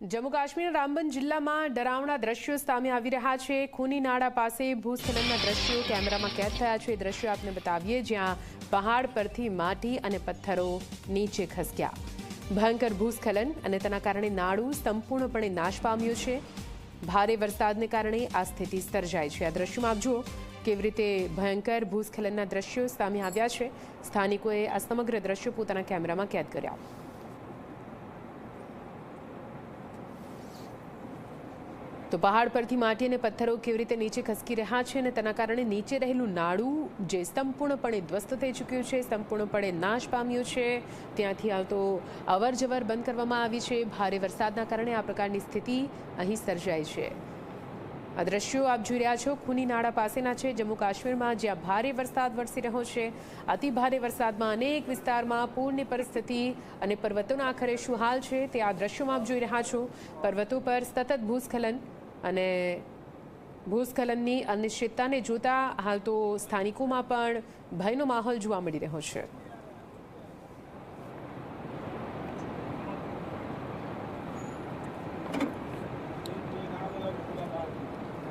જમ્મુ કાશ્મીરના રામબન જિલ્લામાં ડરાવના દ્રશ્યો સામે આવી રહ્યા છે। ખૂની નાળા પાસે ભૂસ્ખલનના દ્રશ્યો કેમેરામાં કેદ થયા છે। દ્રશ્યો આપને બતાવીએ જ્યાં પહાડ પરથી માટી અને પથ્થરો નીચે ખસક્યા। ભયંકર ભૂસ્ખલન અને તેના કારણે નાળું સંપૂર્ણપણે નાશ પામ્યું છે। ભારે વરસાદને કારણે આ સ્થિતિ સર્જાઈ છે। આ દ્રશ્યોમાં આપ જુઓ કેવી રીતે ભયંકર ભૂસ્ખલનના દ્રશ્યો સામે આવ્યા છે। સ્થાનિકોએ આ સમગ્ર દ્રશ્યો પોતાના કેમેરામાં કેદ કર્યા। તો પહાડ પરથી માટી અને પથ્થરો કેવી રીતે નીચે ખસકી રહ્યા છે અને તેના કારણે નીચે રહેલું નાળું જે સંપૂર્ણપણે ધ્વસ્ત થઈ ચૂક્યું છે, સંપૂર્ણપણે નાશ પામ્યું છે। ત્યાંથી આવતો અવરજવર બંધ કરવામાં આવી છે। ભારે વરસાદના કારણે આ પ્રકારની સ્થિતિ અહીં સર્જાઈ છે। આ દ્રશ્યો આપ જોઈ રહ્યા છો ખૂની નાળા પાસેના છે જમ્મુ કાશ્મીરમાં, જ્યાં ભારે વરસાદ વરસી રહ્યો છે। અતિ ભારે વરસાદમાં અનેક વિસ્તારમાં પૂરની પરિસ્થિતિ અને પર્વતોના આખરે શું હાલ છે તે આ દ્રશ્યોમાં આપ જોઈ રહ્યા છો। પર્વતો પર સતત ભૂસ્ખલન અને ભૂસ્ખલનની અનિશ્ચિતતાને જોતા હાલ તો સ્થાનિકોમાં પણ ભયનો માહોલ જોવા મળી રહ્યો છે।